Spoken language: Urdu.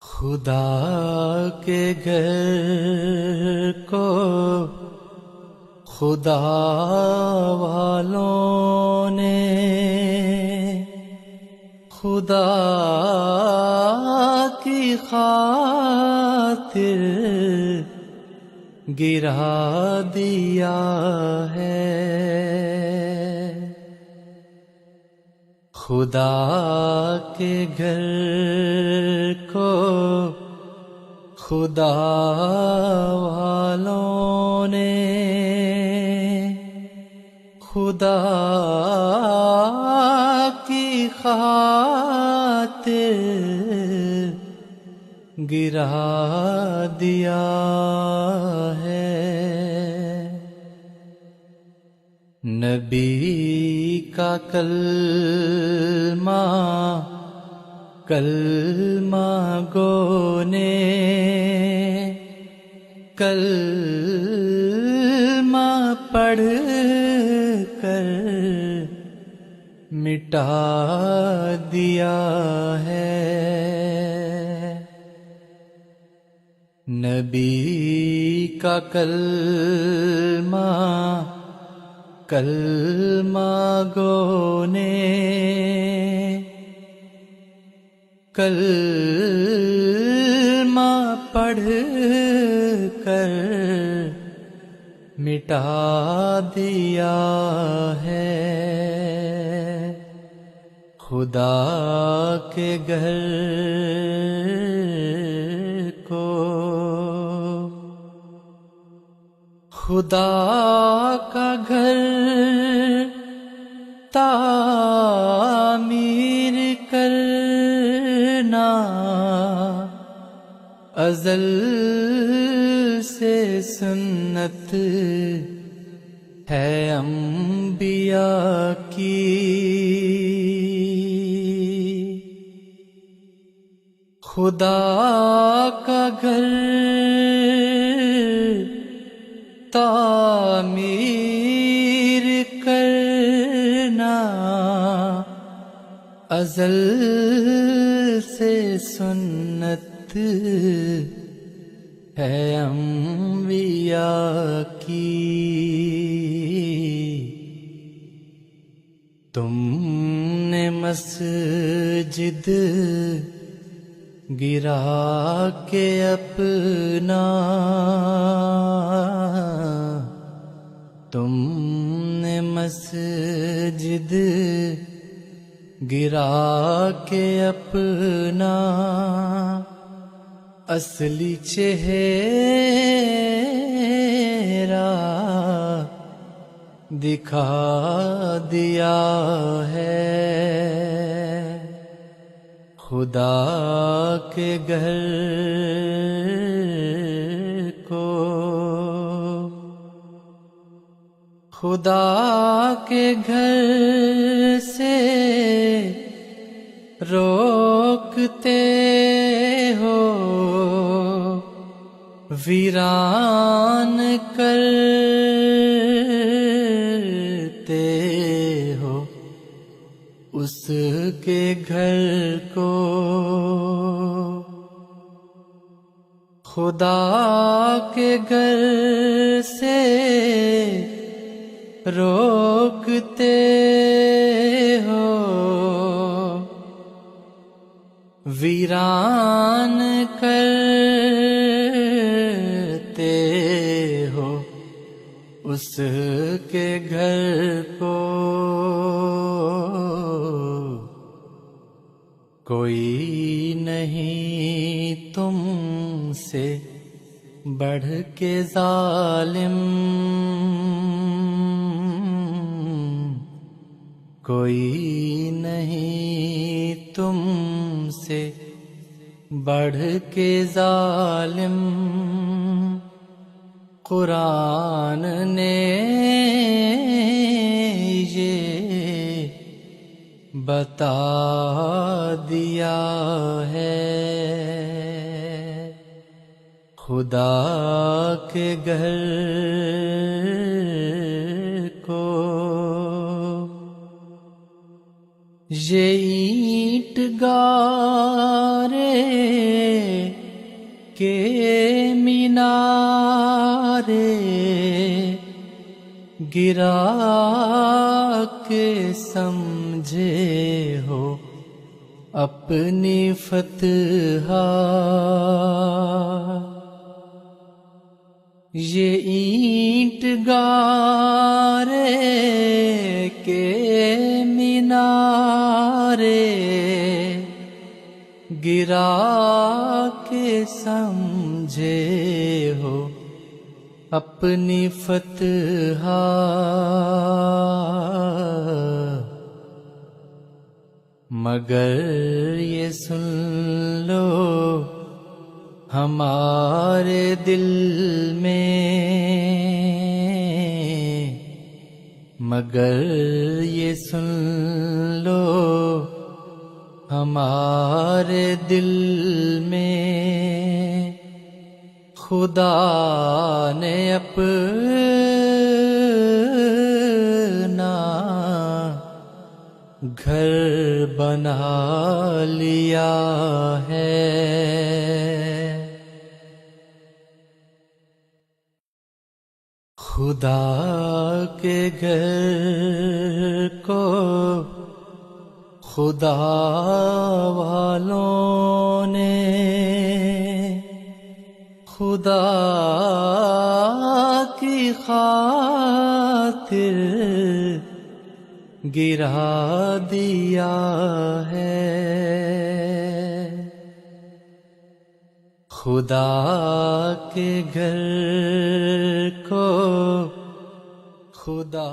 خدا کے گھر کو خدا والوں نے خدا کی خاطر گرا دیا ہے۔ خدا کے گھر کو خدا والوں نے خدا کی خاطر گرا دیا ہے۔ نبی کا کلمہ گو نے کلمہ پڑھ کر مٹا دیا ہے۔ نبی کا کلمہ گو نے کلمہ پڑھ کر مٹا دیا ہے۔ خدا کے گھر کو خدا کا گھر تعمیر کرنا ازل سے سنت ہے انبیاء کی۔ خدا کا گھر تعمیر کرنا ازل سے سنت ہے انبیاء کی۔ تم نے مسجد گرا کے اپنا تم نے مسجد گرا کے اپنا اصلی چہرہ دکھا دیا ہے۔ خدا کے گھر کو خدا کے گھر سے روکتے ہو، ویران کرتے ہو اس کے گھر کو۔ خدا کے گھر سے روکتے ہو، ویران کرتے ہو اس کے گھر کو۔ کوئی نہیں تم سے بڑھ کے ظالم، کوئی نہیں تم سے بڑھ کے ظالم۔ قرآن نے یہ بتا دیا ہے۔ خدا کے گھر کو یہ اینٹ گارے کے مینارے گرا کے سمجھے ہو اپنی فتح، یہ اینٹ گارے کے مینارے گرا کے سمجھے ہو اپنی فتح، مگر یہ سن لو ہمارے دل میں، مگر یہ سن لو ہمارے دل میں، خدا نے اپنا گھر بنا لیا ہے، خدا کے گھر کو خدا والوں نے خدا کی خاطر گرا دیا ہے، خدا کے گھر کو خدا